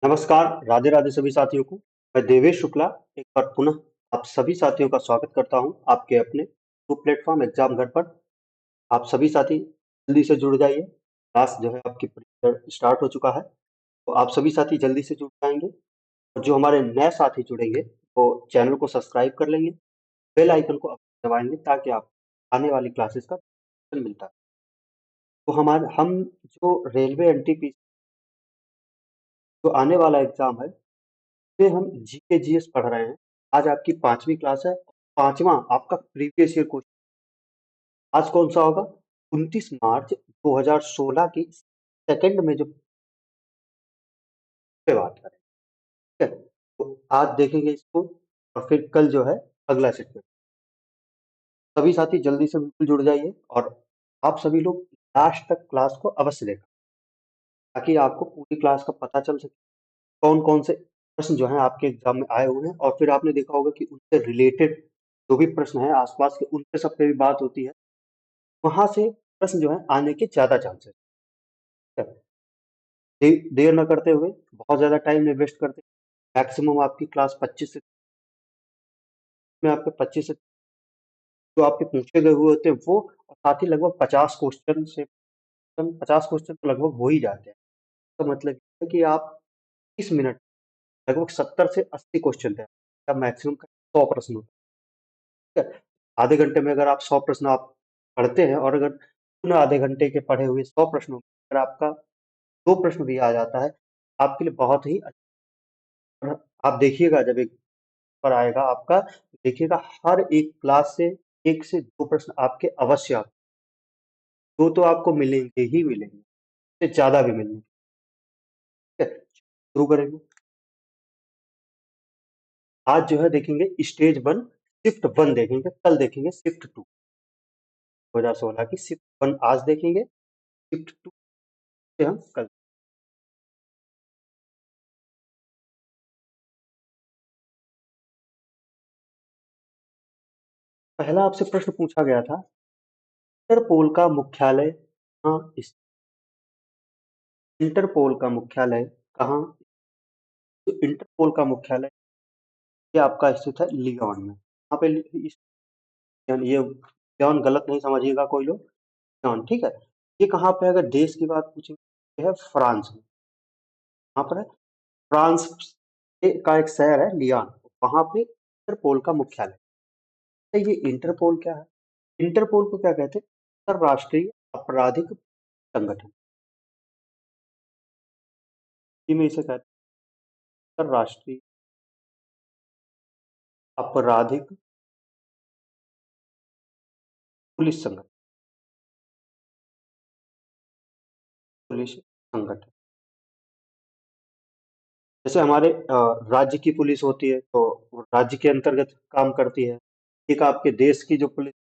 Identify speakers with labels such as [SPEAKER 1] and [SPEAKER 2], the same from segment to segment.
[SPEAKER 1] नमस्कार, राधे राधे सभी साथियों को। मैं देवेश शुक्ला एक बार पुनः आप सभी साथियों का स्वागत करता हूं आपके अपने टू प्लेटफॉर्म एग्जाम घर पर। आप सभी साथी जल्दी से जुड़ जाइए। क्लास जो है आपकी स्टार्ट हो चुका है, तो आप सभी साथी जल्दी से जुड़ जाएंगे। और जो हमारे नए साथी जुड़ेंगे वो चैनल को सब्सक्राइब कर लेंगे, बेल आइकन को दबाएंगे ताकि आप आने वाली क्लासेस का नोटिफिकेशन मिलता है। तो हमारे हम जो रेलवे एनटीपीसी जो आने वाला एग्जाम है में हम जीके जीएस पढ़ रहे हैं। आज आपकी 5वीं क्लास है। 5वां आपका प्रीवियस ईयर क्वेश्चन आज कौन सा होगा? 29 मार्च 2016 की सेकंड में जो पे बात करें, ठीक है? तो आज देखेंगे इसको और फिर कल जो है अगला सेट। सभी साथी जल्दी से बिल्कुल जुड़ जाइए और आप सभी लोग लास्ट तक क्लास को अवश्य देखा ताकि आपको पूरी क्लास का पता चल सके कौन कौन से प्रश्न जो हैं आपके एग्जाम में आए हुए हैं। और फिर आपने देखा होगा कि उनसे रिलेटेड जो भी प्रश्न है आसपास के उनके सब पे भी बात होती है। वहां से प्रश्न जो है आने के ज्यादा चांसेस है। देर न करते हुए बहुत ज्यादा टाइम नहीं वेस्ट करते। मैक्सिमम आपकी क्लास 25 से में आपके 25 से जो आपके पूछे गए हुए होते हैं वो, और साथ ही लगभग 50 क्वेश्चन तो लगभग हो ही जाते हैं। तो मतलब ये है कि आप 30 मिनट लगभग 70 से 80 क्वेश्चन थे, मैक्सिमम 100 प्रश्न होते हैं। आधे घंटे में अगर आप 100 प्रश्न आप पढ़ते हैं और अगर पुनः आधे घंटे के पढ़े हुए 100 प्रश्नों में अगर आपका 2 प्रश्न भी आ जाता है, आपके लिए बहुत ही अच्छा। आप देखिएगा जब एक पर आएगा आपका, देखिएगा हर एक क्लास से 1 से 2 प्रश्न आपके अवश्य आते हैं। 2 तो आपको मिलेंगे ही मिलेंगे, इससे ज्यादा भी मिलेंगे। ठीक है, शुरू करेंगे। आज जो है देखेंगे स्टेज 1 शिफ्ट 1 देखेंगे, कल देखेंगे शिफ्ट 2। 2016 की शिफ्ट 1 आज देखेंगे, शिफ्ट 2 से हम कल। पहला आपसे प्रश्न पूछा गया था, इंटरपोल का मुख्यालय कहाँ इंटरपोल का मुख्यालय कहाँ? तो इंटरपोल का मुख्यालय ये आपका स्थित है लियोन में। यहाँ पे ये लियोन गलत नहीं समझिएगा कोई लोग, लियोन ठीक है। ये कहाँ पे है? अगर देश की बात पूछेंगे ये है फ्रांस में। कहाँ पर है? फ्रांस का एक शहर है लियोन, वहां पे इंटरपोल का मुख्यालय। तो ये इंटरपोल क्या है? इंटरपोल को क्या कहते हैं? अंतरराष्ट्रीय आपराधिक संगठन। हिंदी में इसे कहते हैं अंतरराष्ट्रीय आपराधिक पुलिस संगठन। पुलिस संगठन जैसे हमारे राज्य की पुलिस होती है तो वो राज्य के अंतर्गत काम करती है। एक आपके देश की जो पुलिस,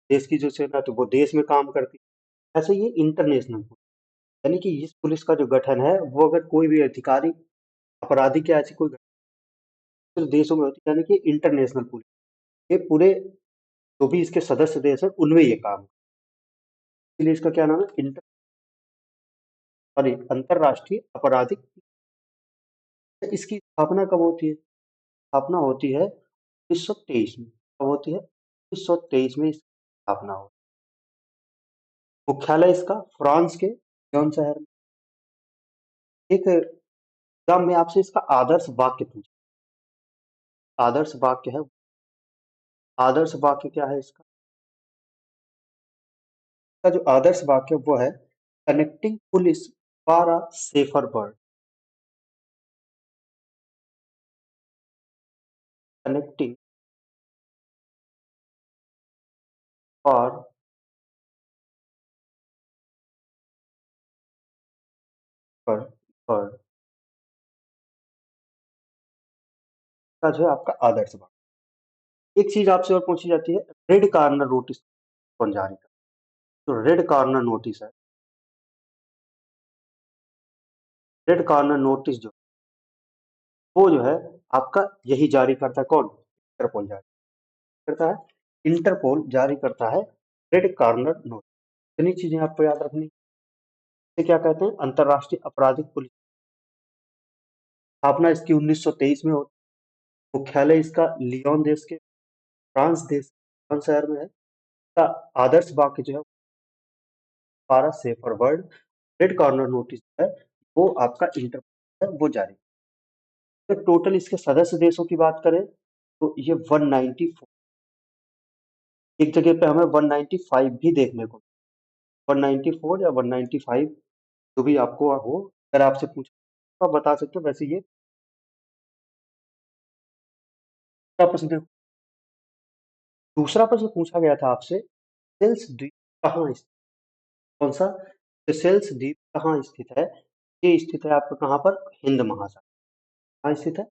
[SPEAKER 1] देश की जो सेना तो वो देश में काम करती है। ऐसे ये इंटरनेशनल पुलिस, यानी कि इस पुलिस का जो गठन है वो अगर कोई भी अधिकारी अपराधी के ऐसी कोई घटना देशों में होती है, यानी कि इंटरनेशनल पुलिस ये पूरे जो भी इसके सदस्य देश है उनमें ये काम, इसलिए इसका क्या नाम है? सॉरी, अंतरराष्ट्रीय आपराधिक। इसकी स्थापना कब होती है? स्थापना होती है 1923 में। कब होती है? 1923 में इसकी स्थापना होती है। मुख्यालय इसका फ्रांस के लियोन शहर में। एक एग्जाम में आपसे इसका आदर्श वाक्य पूछा, आदर्श वाक्य है। आदर्श वाक्य क्या है इसका? इसका जो आदर्श वाक्य वो है, connecting police for a safer world. Connecting for world का जो है आपका आदर्श वाक्य। एक चीज आपसे और पूछी जाती है, रेड कॉर्नर नोटिस कौन जारी करता है? जो रेड कॉर्नर नोटिस है, रेड कॉर्नर नोटिस जो वो जो है आपका यही जारी करता है। कौन? इंटरपोल जारी करता है। इंटरपोल जारी करता है रेड कॉर्नर नोटिस। इतनी चीजें आपको याद रखनी। इसे क्या कहते हैं? अंतरराष्ट्रीय आपराधिक पुलिस। स्थापना इसकी 1923 में होती है। मुख्यालय इसका लियोन देश के फ्रांस देश लियोन शहर में है। इसका आदर्श वाक्य जो है पारा safer world red corner notice है वो आपका इंटर है वो जारी। तो टोटल इसके सदस्य देशों की बात करें तो ये 194, एक जगह पे हमें 195 भी देखने को, 194 या 195 जो भी आपको हो, अगर आपसे पूछा तो आप बता सकते हो। वैसे ये दूसरा प्रश्न देखो, दूसरा प्रश्न पूछा गया था आपसे, सेल्स द्वीप कहाँ स्थित, कौन सा, सेल्स द्वीप कहाँ स्थित है? ये स्थित है आपका कहाँ पर, हिंद महासागर, कहाँ स्थित है?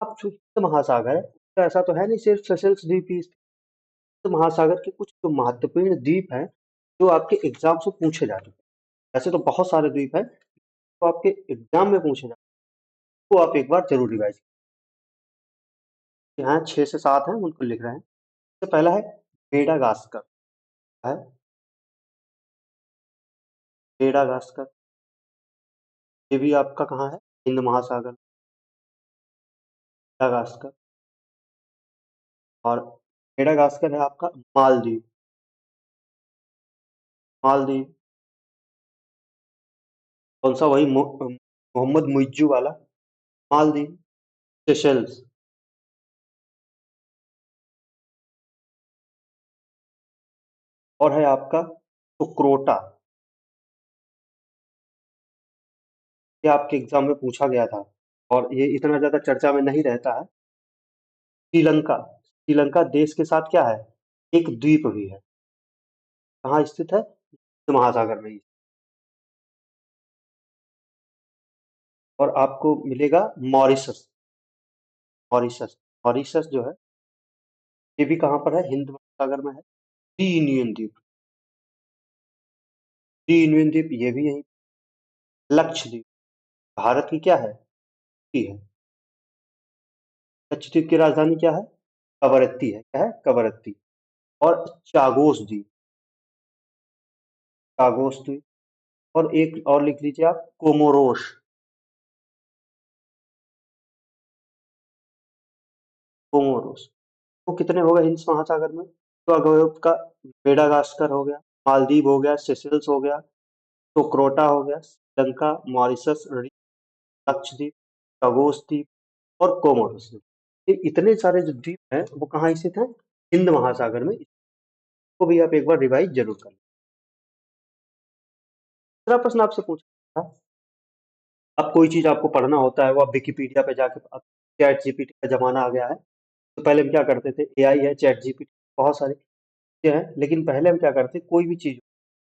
[SPEAKER 1] अब जो हिंद महासागर है तो ऐसा तो है नहीं सिर्फ सेशेल्स द्वीप ही स्थित है। महासागर के कुछ जो महत्वपूर्ण द्वीप हैं जो आपके एग्जाम से पूछे जाते हैं, ऐसे तो बहुत सारे द्वीप हैं तो आपके एग्जाम में पूछे जाते हैं, तो आप एक बार जरूर रिवाइज करें। यहाँ 6 से 7 हैं उनको लिख रहे हैं। तो पहला है मेडागास्कर, है मेडागास्कर, ये भी आपका कहाँ है, हिंद महासागर, मेडागास्कर। और मेडागास्कर है आपका मालदीव, मालदीव, कौन सा, वही मोहम्मद मुइज्जू वाला मालदीव। सेशेल्स, और है आपका सुक्रोटा, ये आपके एग्जाम में पूछा गया था और ये इतना ज्यादा चर्चा में नहीं रहता है। श्रीलंका, श्रीलंका देश के साथ क्या है, एक द्वीप भी है, कहाँ स्थित है, हिंद महासागर में ही। और आपको मिलेगा मॉरिशस, मॉरिशस, मॉरिशस जो है ये भी कहाँ पर है, हिंद महासागर में है। यूनियन द्वीप, यूनियन द्वीप ये भी यही। लक्षद्वीप, भारत की क्या है, की है। लक्षद्वीप की राजधानी क्या है, कवरत्ती है, क्या है, कवरत्ती। और चागोस द्वीप, चागोस द्वीप। और एक और लिख लीजिए आप, कोमोरोस, कोमोरोस। तो कितने हो गए हिंद महासागर में, तो अगर आपका मेडागास्कर हो गया, मालदीव हो गया, सेशेल्स हो गया, सोक्रोटा हो गया, श्रीलंका, मॉरिशस, लक्षद्वीप, टागोस द्वीप और कोमोरोस द्वीप। ये इतने सारे जो द्वीप हैं वो कहाँ स्थित हैं, हिंद महासागर में। इसको भी आप एक बार रिवाइज जरूर कर लें। दूसरा प्रश्न आपसे पूछा था, अब कोई चीज आपको पढ़ना होता है वो आप विकिपीडिया पे जाके, अब चैट जीपीटी का जमाना आ गया है। तो पहले हम क्या करते थे, एआई है, चैट जीपीटी, बहुत सारी चीजें हैं, लेकिन पहले हम क्या करते, कोई भी चीज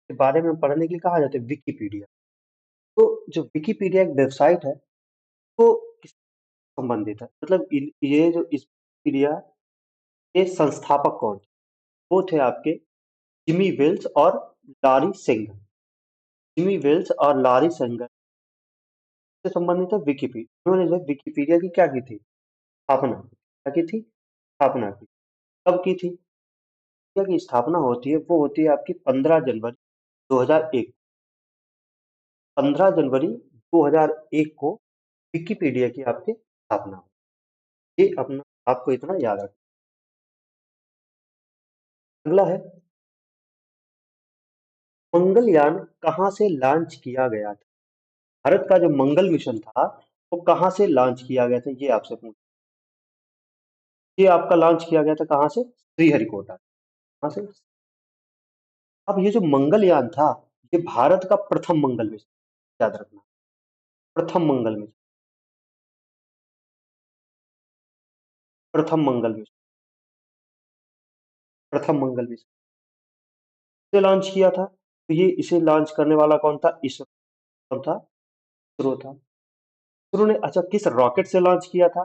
[SPEAKER 1] के बारे में पढ़ने के लिए कहा जाता है विकिपीडिया। तो जो विकिपीडिया एक वेबसाइट है वो किससे संबंधित है, मतलब ये जो इस विकिपीडिया के संस्थापक कौन थे? वो थे आपके जिमी वेल्स और लारी सेंगर। जिमी वेल्स और लारी सेंगर से संबंधित है विकिपीडिया। उन्होंने जो विकिपीडिया की क्या की थी, स्थापना, क्या की थी, स्थापना की। कब की थी, विकिपीडिया की स्थापना होती है वो होती है आपकी 15 जनवरी 2001, 15 जनवरी 2001 को विकिपीडिया की आपकी स्थापना हुई। ये अपना आपको इतना याद रखना। अगला है, मंगलयान कहाँ से लॉन्च किया गया था, भारत का जो मंगल मिशन था वो कहाँ से लॉन्च किया गया था, ये आपसे पूछ, ये आपका लॉन्च किया गया था कहाँ से, श्रीहरिकोटा, कहाँ से। अब ये जो मंगलयान था ये भारत का प्रथम मंगल मिशन, याद रखना, प्रथम मंगल मिशन, प्रथम मंगल मिशन, प्रथम मंगल मिशन से लॉन्च किया था। तो ये इसे लॉन्च करने वाला कौन था, इसरो, कौन था, इसरो था। इसरो ने अच्छा किस रॉकेट से लॉन्च किया था,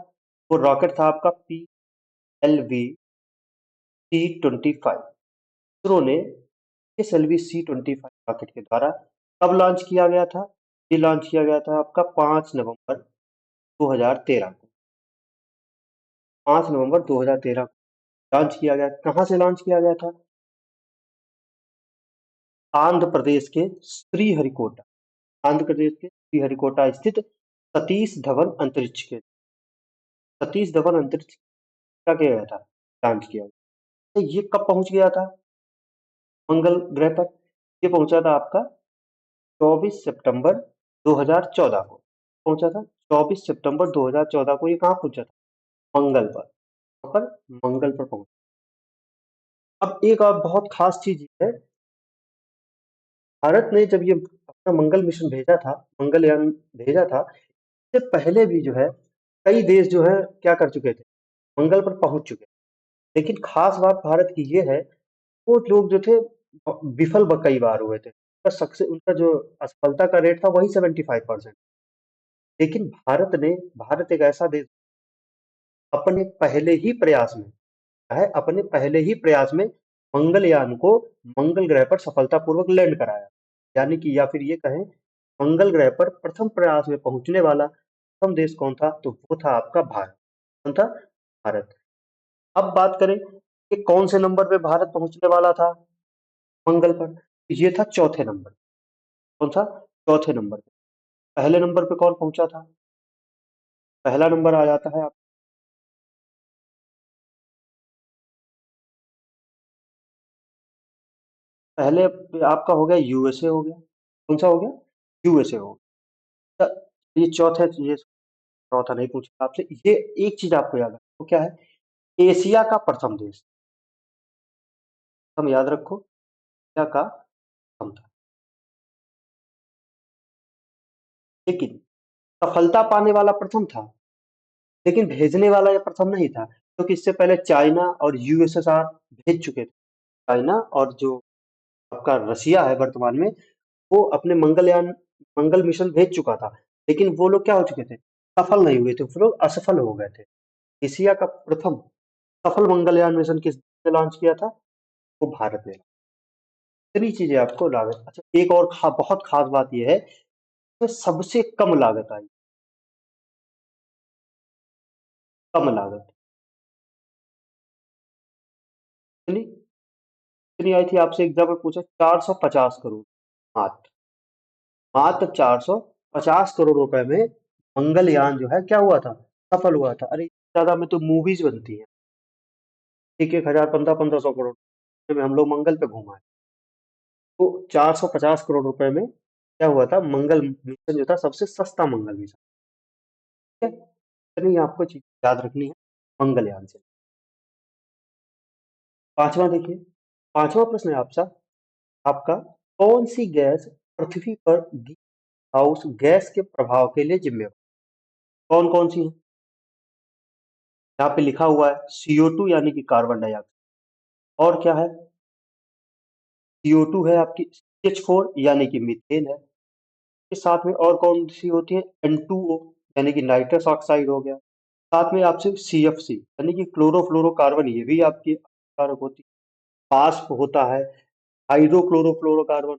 [SPEAKER 1] वो रॉकेट था आपका PLV-C25। इसरो ने PLV-C25 रॉकेट के द्वारा कब लॉन्च किया गया था, ये लॉन्च किया गया था आपका 5 नवंबर 2013 को, 5 नवंबर 2013 को लॉन्च किया गया। कहाँ से लॉन्च किया गया था, आंध्र प्रदेश के श्रीहरिकोटा, आंध्र प्रदेश के श्रीहरिकोटा स्थित सतीश धवन अंतरिक्ष के सतीश धवन अंतरिक्ष क्या किया गया था, लॉन्च किया गया। तो ये कब पहुंच गया था मंगल ग्रह पर? ये पहुंचा था आपका 24 सितंबर 2014 को पहुंचा था। 24 सितंबर 2014 को ये कहाँ पहुंचा था? मंगल पर। कहाँ पर? मंगल पर पहुंचा। अब एक और बहुत खास चीज ये है, भारत ने जब ये अपना मंगल मिशन भेजा था, मंगलयान भेजा था, इससे पहले भी जो है कई देश जो है क्या कर चुके थे, मंगल पर पहुंच चुके। लेकिन खास बात भारत की ये है, वो लोग जो थे विफल कई बार हुए थे। उनका जो असफलता का रेट था वही 75%। लेकिन भारत एक ऐसा देश, अपने पहले ही प्रयास में अपने पहले ही प्रयास में मंगलयान को मंगल ग्रह पर सफलतापूर्वक लैंड कराया। यानी कि या फिर ये कहें, मंगल ग्रह पर प्रथम प्रयास में पहुंचने वाला प्रथम देश कौन था? तो वो था आपका भारत। कौन था? भारत। अब बात करें कि कौन से नंबर पे भारत पहुंचने वाला था मंगल पर? ये था चौथे नंबर। कौन था? चौथे नंबर पे। पहले नंबर पे कौन पहुंचा था? पहला नंबर आ जाता है आप, पहले पे आपका हो गया यूएसए हो गया। कौन सा हो गया? यूएसए हो गया। ये चौथे, ये चौथा नहीं पूछा आपसे। ये एक चीज आपको याद रखो, वो क्या है? एशिया का प्रथम देश। हम याद रखो, एशिया का प्रथम था। लेकिन सफलता पाने वाला प्रथम था, लेकिन भेजने वाला ये प्रथम नहीं था, क्योंकि इससे पहले चाइना और यूएसएसआर भेज चुके थे। चाइना और जो आपका रसिया है वर्तमान में, वो अपने मंगल मिशन भेज चुका था। लेकिन वो लोग क्या हो चुके थे? सफल नहीं हुए थे, वो लोग असफल हो गए थे। एशिया का प्रथम सफल मंगलयान मिशन किस ने लॉन्च किया था? वो भारत ने। इतनी चीजें आपको लागत। अच्छा, एक और बहुत खास बात यह है, इसमें सबसे कम लागत आई। कम लागत कितनी कितनी आई थी? आपसे एग्जाम में पूछा, 450 करोड़। मात्र मात्र 450 करोड़ रुपए में मंगलयान जो है क्या हुआ था? सफल हुआ था। अरे ज्यादा में तो मूवीज बनती हैं, एक एक हजार, 1500 1500 करोड़ में हम लोग मंगल पे घुमाए। तो 450 करोड़ रुपए में क्या हुआ था? मंगल मिशन जो था सबसे सस्ता मंगल मिशन। ठीक है, इतनी आपको चीज याद रखनी है मंगलयान से। पांचवा देखिए, पांचवा प्रश्न है आपका आपका कौन सी गैस पृथ्वी पर ग्रीन हाउस गैस के प्रभाव के लिए जिम्मेवार? कौन कौन सी है? यहाँ पे लिखा हुआ है CO2 यानी कि कार्बन डाइऑक्साइड। और क्या है? CO2 है आपकी, CH4 यानी कि मीथेन है। के साथ में और कौन सी होती है? N2O यानी कि नाइट्रस ऑक्साइड हो गया। साथ में आपसे CFC यानी कि क्लोरोफ्लोरोकार्बन, ये भी आपकी हानिकारक होती है। वाष्प होता है, हाइड्रोक्लोरोफ्लोरोकार्बन।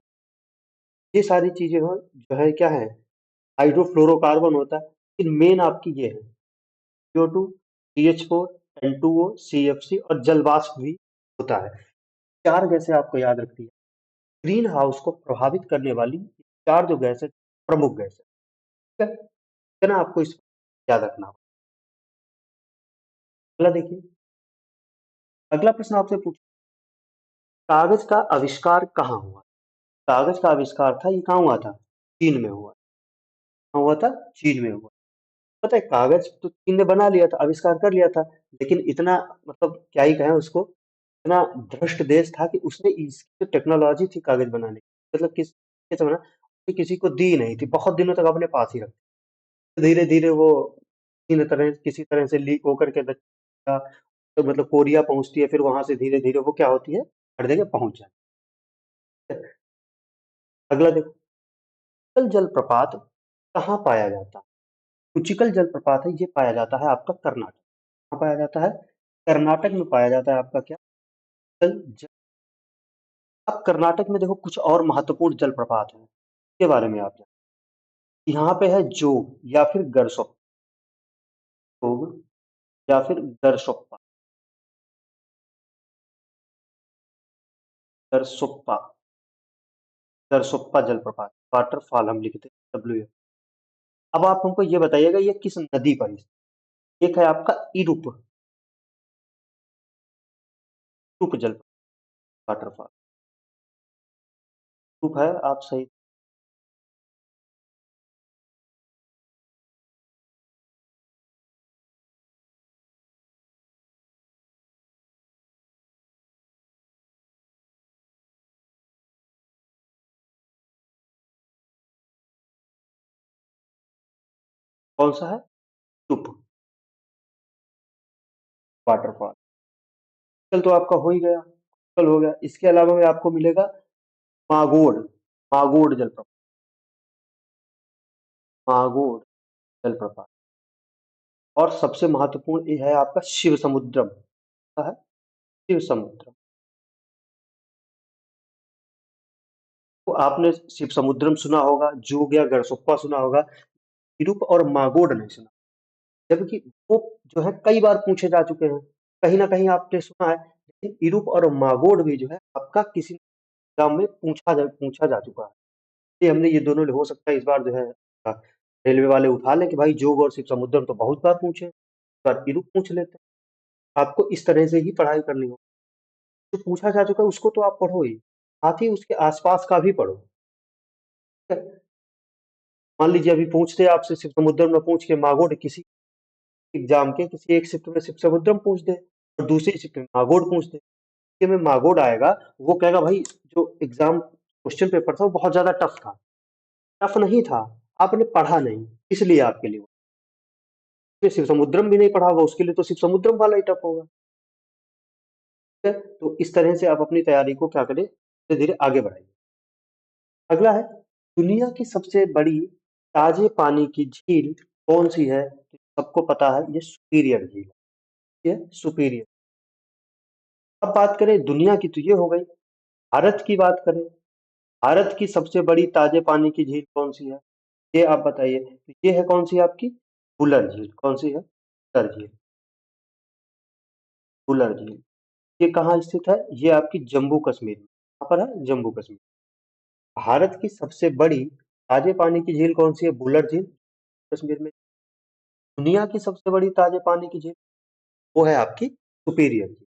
[SPEAKER 1] ये सारी चीजें हो जो है क्या है? हाइड्रोफ्लोरोकार्बन होता है। लेकिन मेन आपकी ये है CO2, CH4, N2O, CFC और जल वाष्प भी होता है। चार गैसें आपको याद रखनी है, ग्रीन हाउस को प्रभावित करने वाली चार जो गैस है, प्रमुख गैस है। ठीक है, इतना आपको इस याद रखना होगा। अगला देखिए, अगला प्रश्न आपसे पूछ, कागज का आविष्कार कहाँ हुआ? कागज का आविष्कार था, ये कहाँ हुआ था? चीन में हुआ। कहाँ हुआ था? चीन में हुआ। पता है, कागज तो चीन ने बना लिया था, आविष्कार कर लिया था। लेकिन इतना, मतलब क्या ही कहें उसको, इतना भ्रष्ट देश था कि उसने इसकी जो टेक्नोलॉजी थी कागज बनाने की, मतलब कैसे बना, उसने किसी को दी नहीं थी, बहुत दिनों तक अपने पास ही रखी। धीरे धीरे वो किसी तरह से लीक होकर के तो मतलब कोरिया पहुंचती है, फिर वहां से धीरे धीरे वो क्या होती है, हर जगह पहुंच जाती है। अगला देखो, उच्चल जलप्रपात कहाँ पाया जाता है? उच्चल जलप्रपात है, ये पाया जाता है आपका कर्नाटक। कहाँ पाया जाता है? कर्नाटक में पाया जाता है आपका क्या? जल जल अब कर्नाटक में देखो कुछ और महत्वपूर्ण जलप्रपात है, इसके बारे में आप जानें। यहाँ पे है जोग या फिर गरसोप्पा। जोग या फिर गरसोप्पा। गरसोप्पा गरसोप्पा जलप्रपात, वाटरफॉल हम लिखते हैं, W। अब आप हमको ये बताइएगा ये किस नदी पर स्थित। एक है आपका इरुप, इरुप जल वाटरफॉल। इरुप है, आप सही। कौन सा है? इरुप वाटरफॉल। चल तो आपका हो ही गया, चल हो गया। इसके अलावा में आपको मिलेगा मागोड़, मागोड़ जलप्रपात, मागोड़ जलप्रपात। और सबसे महत्वपूर्ण ये है आपका शिव समुद्रम। क्या है? शिव समुद्रम। तो आपने शिव समुद्रम सुना होगा, जोग या गढ़सुप्पा सुना होगा, विरूप और मागोड़ नहीं सुना। जबकि वो जो है कई बार पूछे जा चुके हैं, कहीं ना कहीं आपने सुना है, लेकिन इरूप और मागोड़ भी जो है आपका किसी एग्जाम में पूछा जा चुका है। ये हमने ये दोनों हो सकता है इस बार जो है रेलवे वाले उठा लें कि भाई जोग और शिव समुद्रम तो बहुत बार पूछे, इस बार इरूप पूछ लेते हैं। आपको इस तरह से ही पढ़ाई करनी हो। जो पूछा जा चुका है उसको तो आप पढ़ो ही, साथ ही उसके आसपास का भी पढ़ो। ठीक है? मान लीजिए अभी पूछते हैं आपसे शिव समुद्रम में पूछ के मागोड़, किसी एग्जाम के किसी एक शिफ्ट में शिव समुद्रम पूछ दे और दूसरी शिफ्ट में मागोड़ पूछ दे, इसके में मागोड़ आएगा, वो कहेगा भाई जो एग्जाम क्वेश्चन पेपर था वो बहुत ज्यादा टफ था। टफ नहीं था, आपने पढ़ा नहीं, इसलिए आपके लिए शिव समुद्रम भी नहीं पढ़ा होगा, उसके लिए तो शिव समुद्रम वाला ही टफ होगा। ठीक है? तो इस तरह से आप अपनी तैयारी को क्या करें, धीरे धीरे आगे बढ़ाइए। अगला है, दुनिया की सबसे बड़ी ताजे पानी की झील कौन सी है? तो सबको पता है, ये सुपीरियर झील है। ये सुपीरियर। अब बात करें दुनिया की तो ये हो गई। भारत की बात करें, भारत की सबसे बड़ी ताजे पानी की झील कौन सी है? ये आप बताइए। तो ये है कौन सी आपकी? बुलर झील। कौन सी है? बुलर झील। बुलर झील। ये कहाँ स्थित है? ये आपकी जम्मू कश्मीर में। कहाँ पर है? जम्मू कश्मीर। भारत की सबसे बड़ी ताजे पानी की झील कौन सी है? बुलर झील, कश्मीर में। दुनिया की सबसे बड़ी ताजे पानी की झील, वो है आपकी सुपीरियर झील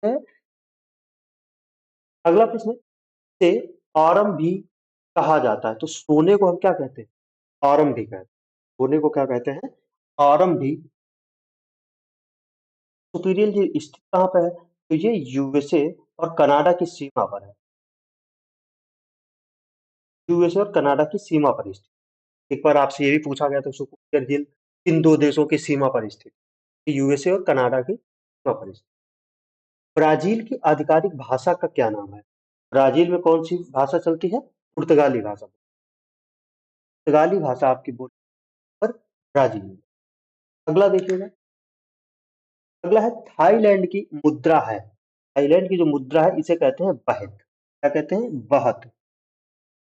[SPEAKER 1] है। अगला प्रश्न है, इसे ऑरम भी कहा जाता है, तो सोने को हम क्या कहते हैं? ऑरम भी कहते हैं। सोने को क्या कहते हैं? ऑरम भी। सुपीरियर झील स्थित कहाँ पर है? तो ये यूएसए और कनाडा की सीमा पर है। यूएसए और कनाडा की सीमा पर स्थित। एक बार आपसे ये भी पूछा गया था, सुपीरियर झील किन दो देशों की सीमा पर स्थित? यूएसए और कनाडा की सीमा पर स्थित। ब्राजील की आधिकारिक भाषा का क्या नाम है? ब्राजील में कौन सी भाषा चलती है? पुर्तगाली भाषा। पुर्तगाली भाषा आपकी बोली पर ब्राजील में। अगला देखिएगा, अगला है थाईलैंड की मुद्रा है। थाईलैंड की जो मुद्रा है इसे कहते हैं बहत। क्या कहते हैं? बहत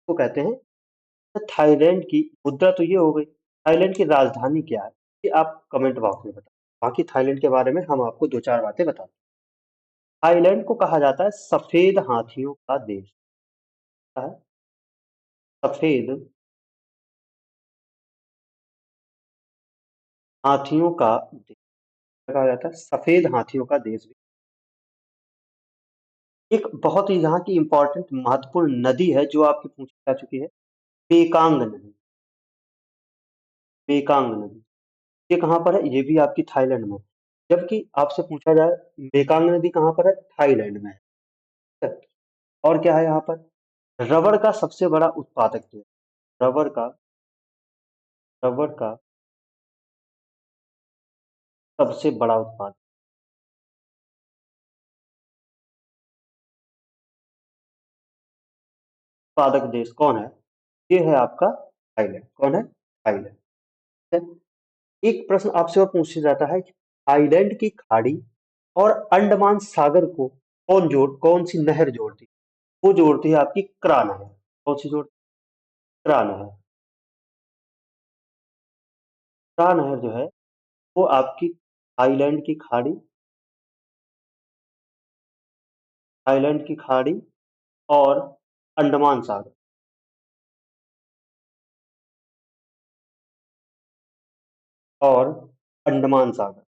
[SPEAKER 1] को कहते हैं। तो थाईलैंड की मुद्रा तो ये हो गई। थाईलैंड की राजधानी क्या है? ये आप कमेंट बॉक्स में बताओ। बाकी थाईलैंड के बारे में हम आपको दो चार बातें बताते हैं। थाईलैंड को कहा जाता है सफेद हाथियों का देश। क्या है? सफेद हाथियों का देश कहा जाता है, सफेद हाथियों का देश भी। एक बहुत ही यहाँ की इंपॉर्टेंट महत्वपूर्ण नदी है जो आपकी पूछी जा चुकी है, पेकांग नदी। पेकांग नदी, ये कहाँ पर है? ये भी आपकी थाईलैंड में है। जबकि आपसे पूछा जाए पेकांग नदी कहाँ पर है? थाईलैंड में है। ठीक है? और क्या है यहाँ पर? रबड़ का सबसे बड़ा उत्पादक जो है, रबड़ का सबसे बड़ा उत्पादक देश कौन है? ये है आपका थाईलैंड। कौन है? थाईलैंड। ठीक है? एक प्रश्न आपसे और पूछा जाता है कि थाईलैंड की खाड़ी और अंडमान सागर को कौन सी नहर जोड़ती है? वो जोड़ती है आपकी क्रा नहर। कौन सी जोड़ती है? क्रा नहर। क्रा नहर जो है वो आपकी थाईलैंड की खाड़ी और अंडमान सागर और अंडमान सागर।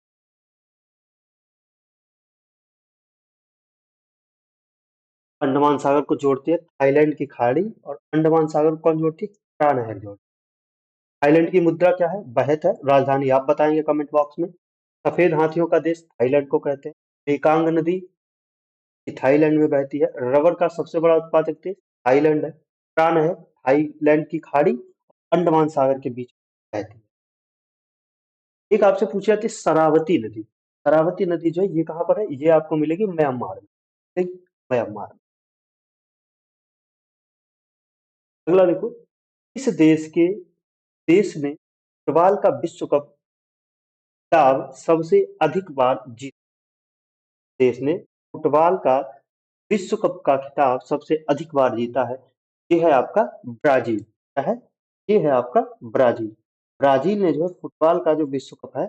[SPEAKER 1] अंडमान सागर को जोड़ती है थाईलैंड की खाड़ी, और अंडमान सागर को कौन जोड़ती है? क्या नहर जोड़ती है। थाईलैंड की मुद्रा क्या है? बाहत है। राजधानी आप बताएंगे कमेंट बॉक्स में। सफेद हाथियों का देश थाईलैंड को कहते हैं। मेकांग नदी थाईलैंड में बहती है। रबर का सबसे बड़ा उत्पादक देश थाईलैंड है। प्राण है थाईलैंड की खाड़ी अंडमान सागर के बीच बहती है। एक आपसे पूछी जाती है शरावती नदी। शरावती नदी जो है ये कहाँ पर है? ये आपको मिलेगी म्यांमार में। ठीक, म्यांमार में। अगला देखो, इस देश ने फुटबॉल का विश्व कप खिताब सबसे अधिक बार जीत। देश ने फुटबॉल का विश्व कप का खिताब सबसे अधिक बार जीता है। ये है आपका ब्राजील। क्या है? ये है आपका ब्राजील। ब्राजील ने जो है फुटबॉल का जो विश्व कप है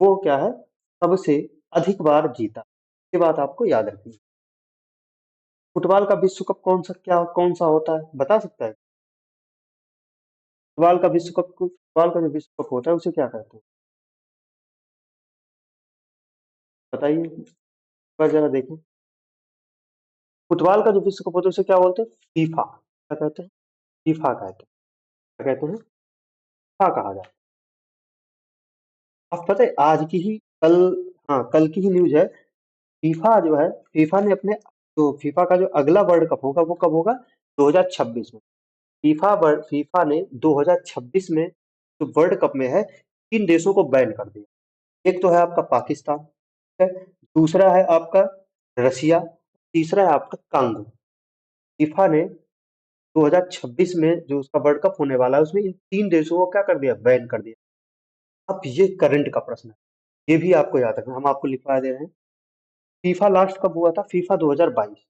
[SPEAKER 1] वो क्या है? सबसे अधिक बार जीता। ये बात आपको याद रखनी है। फुटबॉल का विश्व कप कौन सा होता है बता सकता है? फुटबॉल का जो विश्व कप होता है उसे क्या कहते हैं? बताइए, एक बार जरा देखें। फुटबॉल का जो विश्व कप होता है उसे क्या बोलते हैं? फीफा। क्या कहते हैं? फीफा कहते हैं। क्या कहते हैं? फीफा कहा जाता है। अब पता है आज की ही कल, हाँ कल की ही न्यूज है। फीफा ने अपने जो फीफा का जो अगला वर्ल्ड कप होगा वो कब होगा? 2026 में। फीफा ने 2026 में जो वर्ल्ड कप में है तीन देशों को बैन कर दिया। एक तो है आपका पाकिस्तान, ठीक है? दूसरा है आपका रसिया, तीसरा है आपका कांगो। फीफा ने 2026 में जो उसका वर्ल्ड कप होने वाला है उसमें इन तीन देशों को क्या कर दिया? बैन कर दिया। अब ये करंट का प्रश्न है, ये भी आपको याद रखना, हम आपको लिखवा दे रहे हैं। फीफा लास्ट कब हुआ था? फीफा 2022।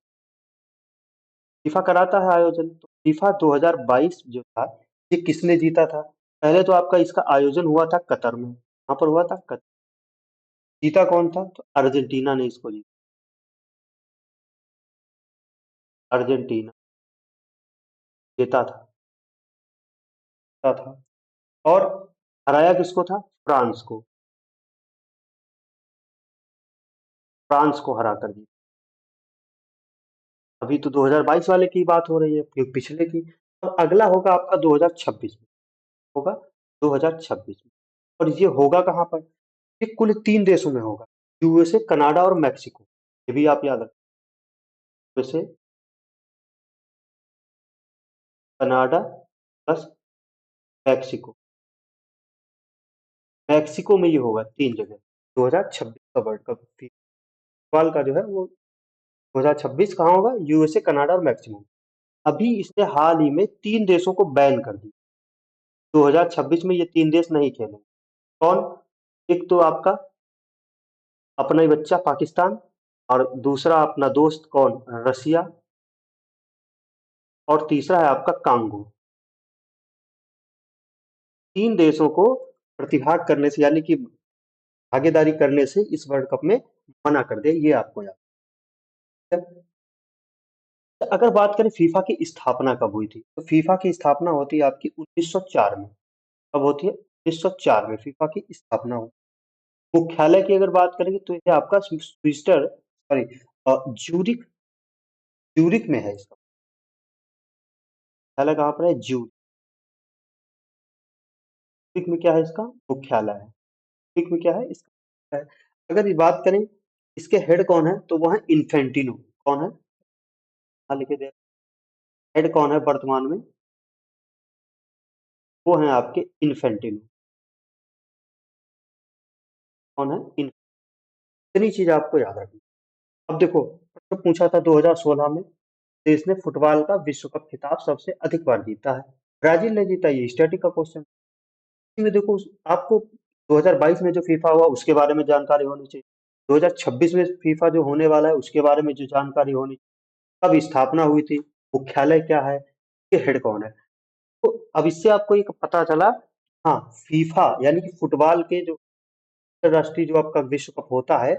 [SPEAKER 1] फीफा कराता है आयोजन, तो फीफा 2022 जो था ये किसने जीता था? पहले तो आपका इसका आयोजन हुआ था कतर में। वहां पर हुआ था कतर। जीता कौन था? तो अर्जेंटीना ने इसको अर्जेंटीना जीता था। जीता था। और हराया किसको था? फ्रांस को। फ्रांस को हरा कर जीता। अभी तो 2022 वाले की बात हो रही है, पिछले की। अब अगला होगा आपका 2026 में। होगा 2026 में। और ये होगा कहाँ पर? ये कुल तीन देशों में होगा, यूएसए, कनाडा और मैक्सिको। ये भी आप याद रखें। USA, Canada plus Mexico. Mexico में ये होगा तीन जगह। 2026 का वर्ल्ड कप फुटबॉल का जो है वो 2026 कहाँ होगा? यूएसए, कनाडा और मैक्सिको। अभी इसने हाल ही में तीन देशों को बैन कर दिया। 2026 में ये तीन देश नहीं खेलेंगे। कौन? एक तो आपका अपना ही बच्चा पाकिस्तान, और दूसरा अपना दोस्त कौन? रसिया, और तीसरा है आपका कांगो। तीन देशों को प्रतिभाग करने से यानी कि भागीदारी करने से इस वर्ल्ड कप में मना कर दिया, ये आपको याद है। तो अगर बात करें फीफा की स्थापना कब हुई थी, तो फीफा की स्थापना होती है आपकी 1904 में। कब होती है? 1904 में फीफा की स्थापना होती है। मुख्यालय की अगर बात करेंगे तो ये आपका स्विट्जर सॉरी ज्यूरिक ज्यूरिक में है। इसका मुख्यालय कहाँ पर है? ज्यूरिक में क्या है इसका मुख्यालय है? ज्यूरिक में क्या है इसका है? अगर ये बात करें इसके हेड कौन है, तो वो है इन्फेंटिनो। कौन है? हाँ लिखे दे। हेड कौन है वर्तमान में? वो है आपके इन्फेंटिनो। कौन है? इतनी चीज आपको याद रखनी। अब देखो, प्रश्न पूछा था 2016 में, देश ने फुटबॉल का विश्व कप खिताब सबसे अधिक बार जीता है। ब्राजील ने जीता। ये स्टैटिक का क्वेश्चन। इसमें देखो आपको 2022 में जो फीफा हुआ उसके बारे में जानकारी होनी चाहिए। 2026 में फीफा जो होने वाला है उसके बारे में जो जानकारी होनी चाहिए। कब स्थापना हुई थी? मुख्यालय क्या है? ये हेड कौन है? तो अब इससे आपको एक पता चला। हाँ, फीफा यानी कि फुटबॉल के जो अंतरराष्ट्रीय जो आपका विश्व कप होता है,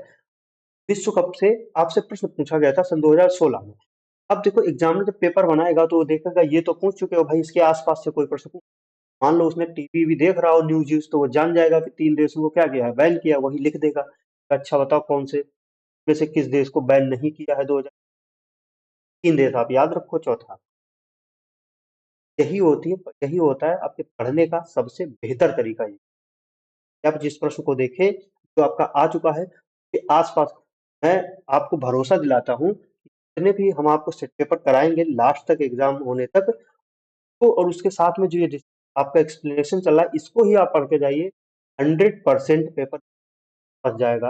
[SPEAKER 1] विश्व कप से आपसे प्रश्न पूछा गया था सन 2016 में। अब देखो एग्जाम में जब पेपर बनाएगा तो वो देखेगा ये तो पूछ चुके हो भाई, इसके आसपास से कोई प्रश्न पूछ। मान लो उसने टीवी भी देख रहा हो न्यूज व्यूज, तो वो जान जाएगा कि 3 देशों को क्या किया है, बैन किया है, वही लिख देगा। अच्छा बताओ कौन से में से किस देश को बैन नहीं किया है 2000। 3 देश आप याद रखो, चौथा। यही होता है आपके पढ़ने का सबसे बेहतर तरीका। ये आप जिस प्रश्न को देखें जो आपका आ चुका है के आसपास, मैं आपको भरोसा दिलाता हूँ कि जितने भी हम आपको सेट पेपर कराएंगे लास्ट तक एग्जाम होने तक, तो और उसके साथ में जो ये आपका एक्सप्लेनेशन चल रहा है, इसको ही आप पढ़ के जाइए। 100% पेपर फंस जाएगा,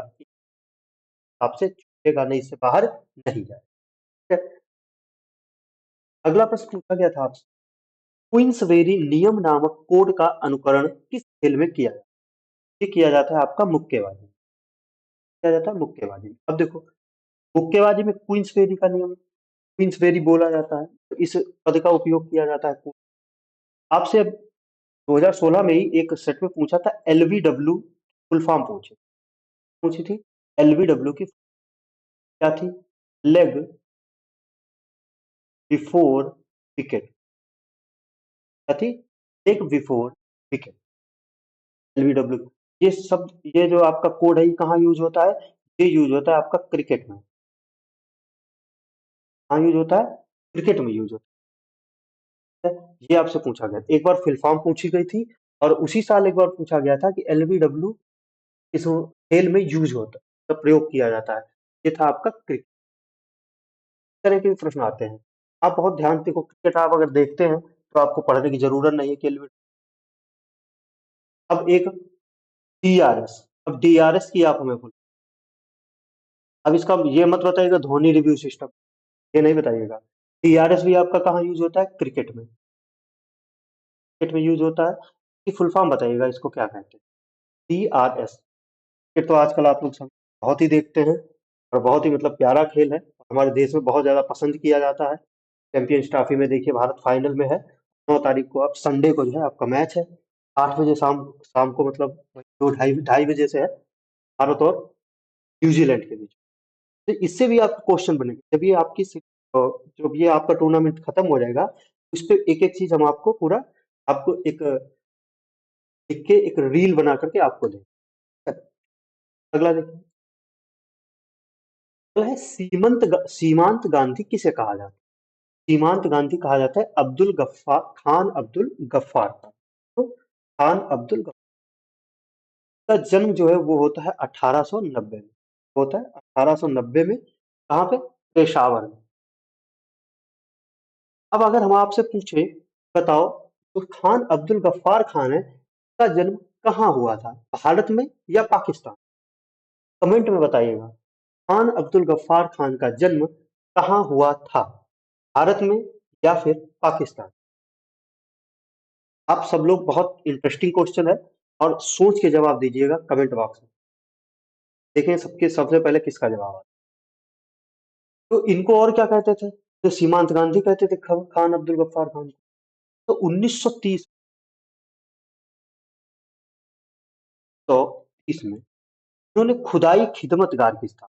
[SPEAKER 1] आपसे छूटेगा नहीं, इससे बाहर नहीं जाए। ठीक है? अगला प्रश्न पूछा गया था आपसे, क्वींसबेरी नियम नामक कोड का अनुकरण किस खेल में किया जाता है? ये किया जाता है आपका मुक्केबाजी। किया जाता है मुक्केबाजी में। अब देखो, मुक्केबाजी में क्वींसबेरी का नियम, क्वींसबेरी बोला जाता है, तो इस पद का उपयोग किया जाता है। आपसे अब 2016 में ही एक सेट में पूछा था, एलबीडब्ल्यू फुल फॉर्म पूछी थी। एलबीडब्ल्यू की क्या थी? Leg before wicket. क्या थी? Leg before wicket, LBW. ये जो आपका कोड है, ये कहाँ यूज होता है? ये यूज होता है आपका क्रिकेट में। कहाँ यूज होता है? क्रिकेट में यूज होता है। ये आपसे पूछा गया, एक बार फिल फॉर्म पूछी गई थी, और उसी साल एक बार पूछा गया था कि एलबीडब्ल्यू किस खेल में यूज होता है, मतलब प्रयोग किया जाता है। ये था आपका क्रिकेट। तरह के भी प्रश्न आते हैं। आप बहुत ध्यान से देखो, क्रिकेट आप अगर देखते हैं तो आपको पढ़ने की जरूरत नहीं है कि अब एक डीआरएस, अब डीआरएस की आप हमें बोल, अब इसका ये मत बताइएगा धोनी रिव्यू सिस्टम, ये नहीं बताइएगा। डीआरएस भी आपका कहाँ यूज होता है? क्रिकेट में। क्रिकेट में यूज होता है। कि फुल फॉर्म बताइएगा, इसको क्या कहते हैं? डीआरएस। क्रिकेट तो आजकल आप लोग सब बहुत ही देखते हैं, और बहुत ही मतलब प्यारा खेल है, हमारे देश में बहुत ज्यादा पसंद किया जाता है। चैंपियंस ट्रॉफी में देखिए भारत फाइनल में है। 9 तारीख को, अब संडे को जो है आपका मैच है, 8 बजे शाम शाम को, मतलब 2 ढाई 2:30 बजे से है, भारत और न्यूजीलैंड के बीच। तो इससे भी आपको क्वेश्चन बनेंगे जब ये जब ये आपका टूर्नामेंट खत्म हो जाएगा, उस पे एक एक चीज हम आपको पूरा, आपको एक लिख के एक रील बना करके आपको दें। अगला देखिए, तो है सीमांत गांधी किसे कहा जाता है? सीमांत गांधी कहा जाता है अब्दुल गफ्फार खान, अब्दुल गफ्फार का। तो खान अब्दुल गफ्फार का जन्म जो है वो होता है 1890 में। होता है 1890 में। कहाँ पे? पेशावर में। अब अगर हम आपसे पूछे, बताओ, तो खान अब्दुल गफ्फार खान है का जन्म कहाँ हुआ था, भारत में या पाकिस्तान? कमेंट में बताइएगा। खान अब्दुल गफ्फार खान का जन्म कहाँ हुआ था, भारत में या फिर पाकिस्तान? आप सब लोग, बहुत इंटरेस्टिंग क्वेश्चन है, और सोच के जवाब दीजिएगा कमेंट बॉक्स में। देखें सबके सबसे पहले किसका जवाब आता है। तो इनको और क्या कहते थे? तो सीमांत गांधी कहते थे, खान अब्दुल गफ्फार खान को। तो 1930 में उन्होंने खुदाई खिदमतगार की स्थापना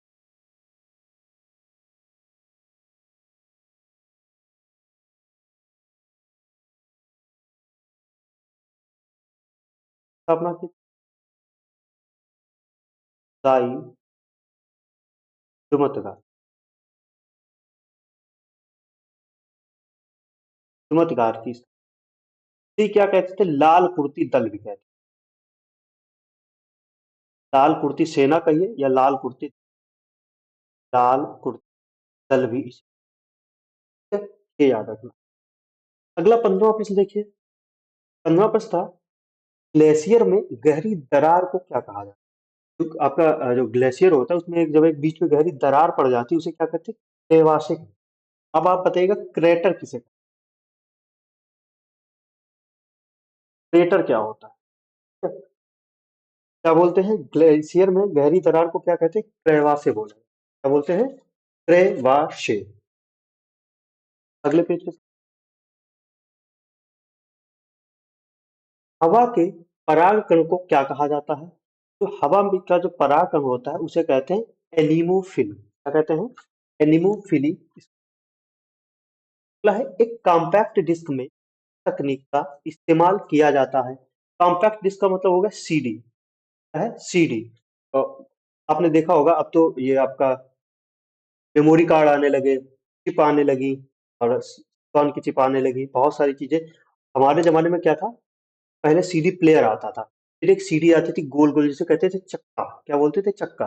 [SPEAKER 1] की। खुदाई खिदमतगार, खिदमतगार की ये क्या कहते थे? लाल कुर्ती दल भी कहते थे। लाल कुर्ती सेना कहिए या लाल कुर्ती, लाल कुर्ती दल भी इसे, ये याद रखना। अगला 15वां प्रश्न देखिए। 15वां प्रश्न था, ग्लेशियर में गहरी दरार को क्या कहा जाता है? जो आपका जो ग्लेशियर होता है उसमें जब एक बीच में गहरी दरार पड़ जाती है, उसे क्या कहते हैं? क्रेवासिक। अब आप बताइएगा क्रेटर किसे, क्रेटर क्या होता है? क्या बोलते हैं? ग्लेशियर में गहरी दरार को क्या कहते हैं? क्रेवासे बोलते हैं। क्या बोलते हैं? क्रेवाशे। अगले पेज पे, हवा के परागकण को क्या कहा जाता है? तो हवा में का जो परागकण होता है उसे कहते हैं एनीमोफिल। क्या कहते हैं? एनीमोफिली। अगला है, एक कॉम्पैक्ट डिस्क में तकनीक का इस्तेमाल किया जाता है? कॉम्पैक्ट डिस्क का मतलब हो गया सीडी, है सीडी। आपने देखा होगा अब तो ये आपका मेमोरी कार्ड आने लगे, चिप आने लगी और सिलिकॉन की चिप आने लगी, बहुत सारी चीजें। हमारे जमाने में क्या था, पहले सीडी प्लेयर आता था, फिर एक सीडी आती थी गोल गोल, जिसे कहते थे चक्का, क्या बोलते थे चक्का।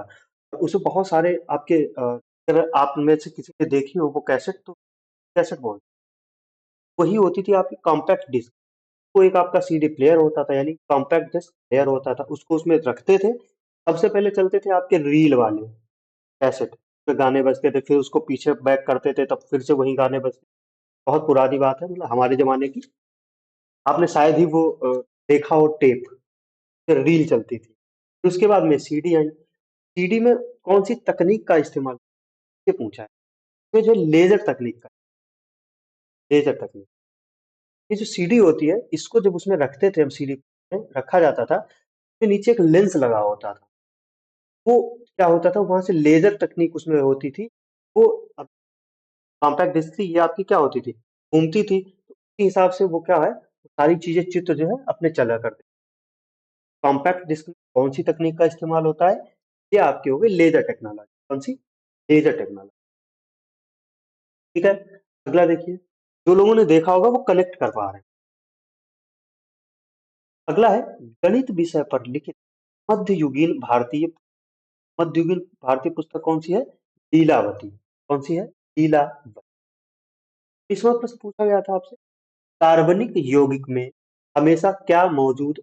[SPEAKER 1] और उसमें बहुत सारे आपके अगर आप में से किसी ने देखी हो वो कैसेट, तो कैसेट बोल, वही होती थी आपकी कॉम्पैक्ट डिस्क। वो एक आपका सीडी प्लेयर होता था, यानी कॉम्पैक्ट डिस्क प्लेयर होता था, उसको उसमें रखते थे। सबसे पहले चलते थे आपके रील वाले कैसेट, पे गाने बजते थे, फिर उसको पीछे बैक करते थे, तब फिर से वही गाने बजते। बहुत पुरानी बात है, मतलब हमारे जमाने की। आपने शायद ही वो देखा हो टेप, फिर रील चलती थी, फिर उसके बाद में सीडी आई। सीडी में कौन सी तकनीक का इस्तेमाल, ये पूछा है। इसमें जो लेजर तकनीक का, लेजर तकनीक, ये जो सीडी होती है, इसको जब उसमें रखते थे, हम सीडी में रखा जाता था, तो नीचे एक लेंस लगा होता था। वो क्या होता था, वहां से लेजर तकनीक उसमें होती थी। वो कॉम्पैक्ट डिस्क थी, ये आपकी क्या होती थी, घूमती थी, तो उसी हिसाब से वो क्या है, सारी चीजें चित्र जो है अपने चला करते। कॉम्पैक्ट डिस्क में कौन सी तकनीक का इस्तेमाल होता है, ये आपकी हो गई लेजर टेक्नोलॉजी। कौन सी, लेजर टेक्नोलॉजी। ठीक है, अगला देखिए, जो लोगों ने देखा होगा वो कनेक्ट कर पा रहे हैं। अगला है, गणित विषय पर लिखित मध्ययुगीन भारतीय, मध्ययुगीन भारतीय पुस्तक कौन सी है, लीलावती। कौन सी है, लीलावती। इसमें प्रश्न पूछा गया था आपसे, कार्बनिक यौगिक में हमेशा क्या मौजूद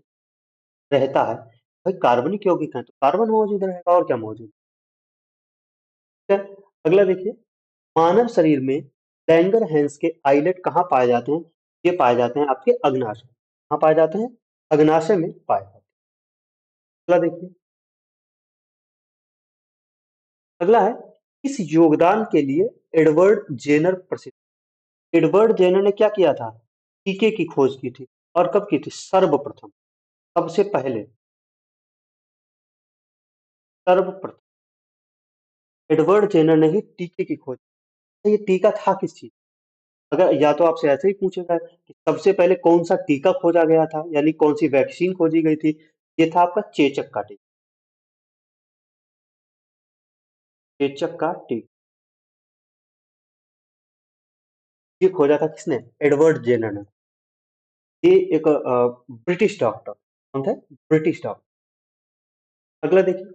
[SPEAKER 1] रहता है। भाई कार्बनिक यौगिक है तो कार्बन मौजूद रहेगा, और क्या मौजूद है। अगला देखिए, मानव शरीर में लैंगरहैंस के आइलेट कहाँ पाए जाते हैं। ये पाए जाते हैं आपके अग्नाशय, कहाँ पाए जाते हैं, अग्नाशय में पाए जाते हैं। अगला देखिए, अगला है, इस योगदान के लिए एडवर्ड जेनर प्रसिद्ध। एडवर्ड जेनर ने क्या किया था, टीके की खोज की थी, और कब की थी, सर्वप्रथम, सबसे पहले, सर्वप्रथम एडवर्ड जेनर ने ही टीके की खोज की। ये टीका था किस चीज, अगर या तो आपसे ऐसे ही पूछेगा कि सबसे पहले कौन सा टीका खोजा गया था, यानी कौन सी वैक्सीन खोजी गई थी। ये था आपका चेचक का टीका, चेचक का टीका। ये खोजा था किसने, एडवर्ड जेनर ने। ये एक ब्रिटिश डॉक्टर, कौन थे, ब्रिटिश डॉक्टर। अगला देखिए,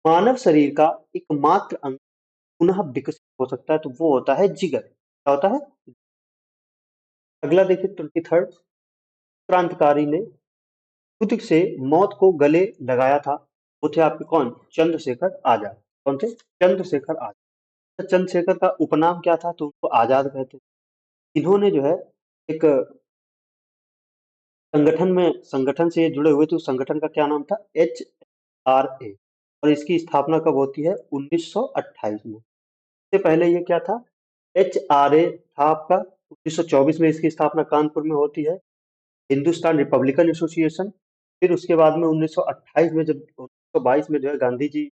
[SPEAKER 1] मानव शरीर का एकमात्र अंग पुनः विकसित हो सकता है, तो वो होता है जिगर, क्या होता है। अगला देखिए, 23rd, क्रांतिकारी ने खुद से मौत को गले लगाया था, वो थे आपके कौन, चंद्रशेखर आजाद। कौन थे, चंद्रशेखर आजाद। तो चंद्रशेखर का उपनाम क्या था, तो उनको आजाद कहते थे। इन्होंने जो है एक संगठन में, संगठन से जुड़े हुए थे, उस संगठन का क्या नाम था, HRA। और इसकी स्थापना कब होती है, 1928 में। इससे पहले ये क्या था, HRA था आपका 1924 में, इसकी स्थापना कानपुर में होती है, हिंदुस्तान रिपब्लिकन एसोसिएशन। फिर उसके बाद में 1928 में, जब 1922 में जो है गांधी जी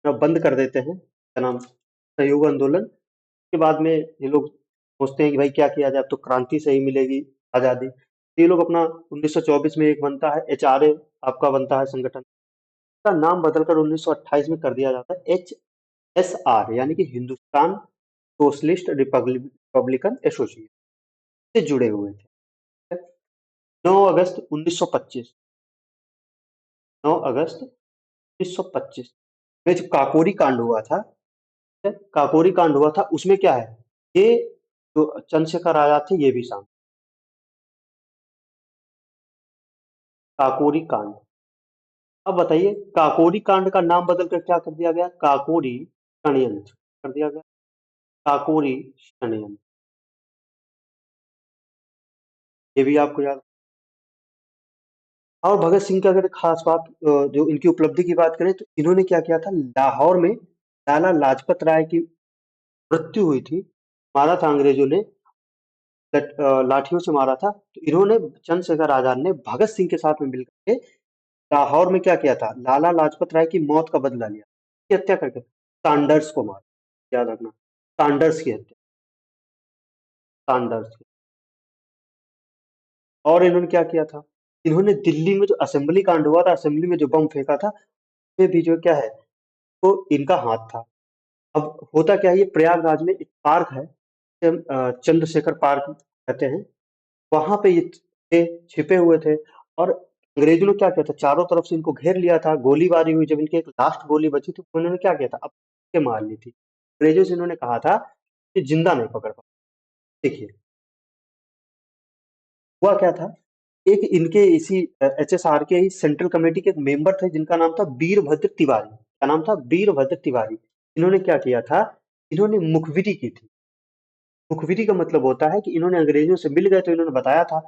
[SPEAKER 1] बंद कर देते हैं, क्या नाम, सहयोग आंदोलन। के बाद में ये लोग सोचते हैं कि भाई क्या किया जाए, अब तो क्रांति से ही मिलेगी आजादी। तो ये लोग अपना 1924 में एक बनता है HRA, आपका बनता है संगठन, का नाम बदलकर 1928 में कर दिया जाता है HSR, यानी कि हिंदुस्तान सोशलिस्ट रिपब्लिकन एसोसिएशन से जुड़े हुए थे। 9 अगस्त 1925, 9 अगस्त 1925 में जो काकोरी कांड हुआ था, काकोरी कांड हुआ था, उसमें क्या है, ये जो चंद्रशेखर आजाद थे ये भी शामिल। काकोरी कांड, अब बताइए, काकोरी कांड का नाम बदलकर क्या कर दिया गया, काकोरी षड्यंत्र कर दिया गया, काकोरी षड्यंत्र। ये भी आपको याद। और भगत सिंह की अगर खास बात, जो इनकी उपलब्धि की बात करें, तो इन्होंने क्या किया था, लाहौर में लाला लाजपत राय की मृत्यु हुई थी, मारा था अंग्रेजों ने, लाठियों से मारा था, तो इन्होंने, चंद्रशेखर आजाद ने भगत सिंह के साथ में मिलकर के लाहौर में क्या किया था, लाला लाजपत राय की मौत का बदला लिया, की हत्या करके सैंडर्स को मारा, याद रखना, सैंडर्स की हत्या, सैंडर्स की। और इन्होंने क्या किया था, इन्होंने दिल्ली में जो असेंबली कांड हुआ था, असेंबली में जो बम फेंका था, उसमें भी जो क्या है, तो इनका हाथ था। अब होता क्या है, ये प्रयागराज में एक पार्क है, जिसे हम चंद्रशेखर पार्क कहते हैं। वहां पे ये थे, छिपे हुए थे, और अंग्रेजों ने क्या किया था, चारों तरफ से इनको घेर लिया था, गोलीबारी हुई, जब इनकी एक लास्ट गोली बची थी, तो उन्होंने क्या किया था, अब के मार ली थी। अंग्रेजों से इन्होंने कहा था कि जिंदा नहीं पकड़ पाए। देखिए हुआ क्या था, एक इनके इसी एचएसआर के ही सेंट्रल कमेटी के एक मेंबर थे, जिनका नाम था वीरभद्र तिवारी। क्या नाम था, वीरभद्र तिवारी। इन्होंने क्या किया था, इन्होंने मुखबिरी की थी। मुखबिरी का मतलब होता है कि इन्होंने अंग्रेजों से मिल गए, तो इन्होंने बताया था,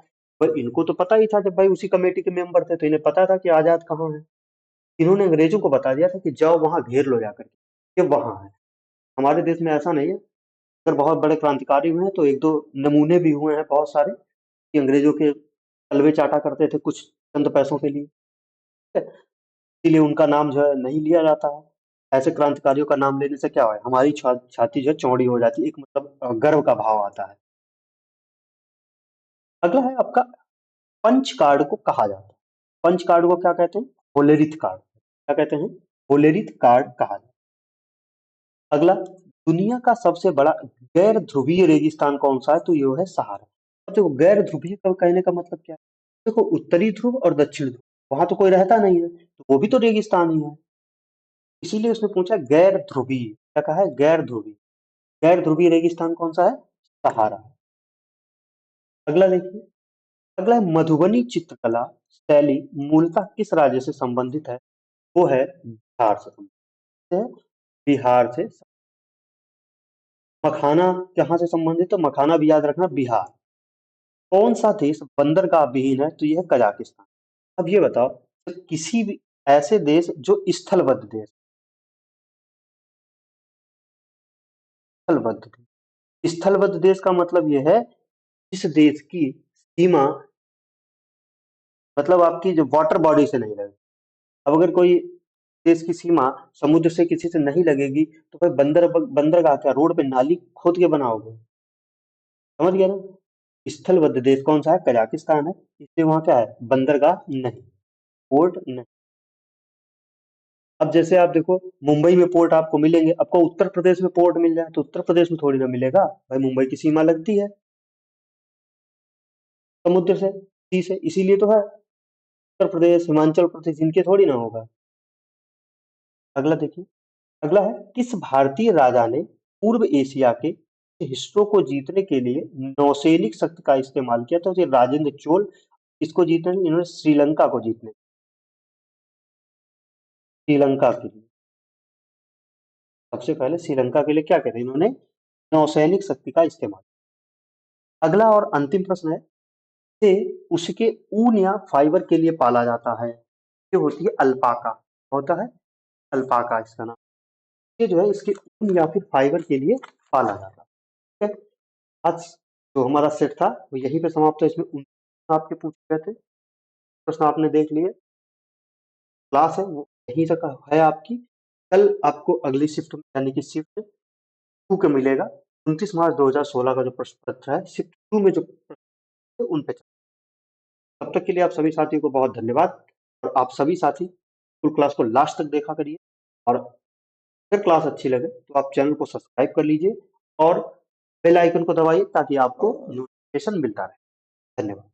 [SPEAKER 1] पर इनको तो पता ही था, जब भाई उसी कमेटी के मेंबर थे तो इन्हें पता था कि आजाद कहाँ है। इन्होंने अंग्रेजों को बता दिया था कि जाओ वहां घेर लो जाकर के, ये वहां है। हमारे देश में ऐसा नहीं है, अगर बहुत बड़े क्रांतिकारी हुए हैं तो एक दो नमूने भी हुए हैं बहुत सारे, कि अंग्रेजों के तलवे चाटा करते थे कुछ चंद पैसों के लिए, ठीक है? इसीलिए उनका नाम जो है नहीं लिया जाता है। ऐसे क्रांतिकारियों का नाम लेने से क्या है, हमारी छाती जो है चौड़ी हो जाती है, एक मतलब गर्व का भाव आता है। अगला है आपका, पंच कार्ड को कहा जाता है। पंच कार्ड को क्या कहते हैं, होलेरिथ कार्ड। क्या कहते हैं, होलेरिथ कार्ड कहा जाता है। अगला, दुनिया का सबसे बड़ा गैर ध्रुवीय रेगिस्तान कौन सा है, तो ये है सहारा। अब देखो गैर ध्रुवीय का कहने का मतलब क्या है, देखो उत्तरी ध्रुव और दक्षिण ध्रुव, वहां तो कोई रहता नहीं है, तो वो भी तो रेगिस्तान ही है। इसीलिए उसने पूछा गैर ध्रुवीय, क्या कहा है, गैर ध्रुवीय। गैर ध्रुवीय रेगिस्तान कौन सा है, सहारा। अगला देखिए, अगला है मधुबनी चित्रकला शैली मूलतः किस राज्य से संबंधित है, वो है बिहार से संबंधित है, बिहार से। मखाना कहाँ से संबंधित है, मखाना भी याद रखना, बिहार। कौन सा देश बंदरगाह विहीन है, तो यह है कजाकिस्तान। अब ये बताओ, तो किसी भी ऐसे देश जो स्थलबद्ध देश, स्थलबद्ध देश, स्थलबद्ध देश का मतलब यह है, जिस देश की सीमा, मतलब आपकी जो वाटर बॉडी से नहीं लगे। अब अगर कोई देश की सीमा समुद्र से किसी से नहीं लगेगी, तो भाई बंदरगाह क्या रोड पे नाली खोद के बनाओगे, समझ गया ना। स्थलबद्ध देश कौन सा है, कजाकिस्तान है, इसलिए वहां क्या है, बंदरगाह नहीं, पोर्ट नहीं। अब जैसे आप देखो, मुंबई में पोर्ट आपको मिलेंगे, आपको उत्तर प्रदेश में पोर्ट मिल जाए तो उत्तर प्रदेश में थोड़ी ना मिलेगा, भाई मुंबई की सीमा लगती है समुद्र से, सी से, इसीलिए तो है। उत्तर प्रदेश, हिमाचल प्रदेश, इनके थोड़ी ना होगा। अगला देखिए, अगला है, किस भारतीय राजा ने पूर्व एशिया के हिस्सों को जीतने के लिए नौसैनिक शक्ति का इस्तेमाल किया था, तो ये राजेंद्र चोल। इसको जीतने, इन्होंने श्रीलंका को जीतने, श्रीलंका के लिए, सबसे पहले श्रीलंका के लिए क्या कहते हैं इन्होंने, नौसैनिक शक्ति का इस्तेमाल। अगला और अंतिम प्रश्न है, इसे उसके ऊन या फाइबर के लिए पाला जाता है, ये होती है अल्पाका, होता है अल्पाका इसका नाम। ये जो है इसके ऊन या फिर फाइबर के लिए पाला जाता है, ठीक है। आज जो हमारा सेट था वो यहीं पे समाप्त है, इसमें आपके पूछे गए थे प्रश्न आपने देख लिए, क्लास है वो यहीं तक है आपकी। कल आपको अगली शिफ्ट में, यानी कि शिफ्ट 2 के मिलेगा, 29 मार्च 2016 का जो प्रश्न पत्र है, शिफ्ट 2 में जो प्रश्न है उन पे। तब तक के लिए आप सभी साथियों को बहुत धन्यवाद, और आप सभी साथी फुल क्लास को लास्ट तक देखा करिए, और अगर क्लास अच्छी लगे तो आप चैनल को सब्सक्राइब कर लीजिए और बेल आइकन को दबाइए, ताकि आपको नोटिफिकेशन मिलता रहे। धन्यवाद।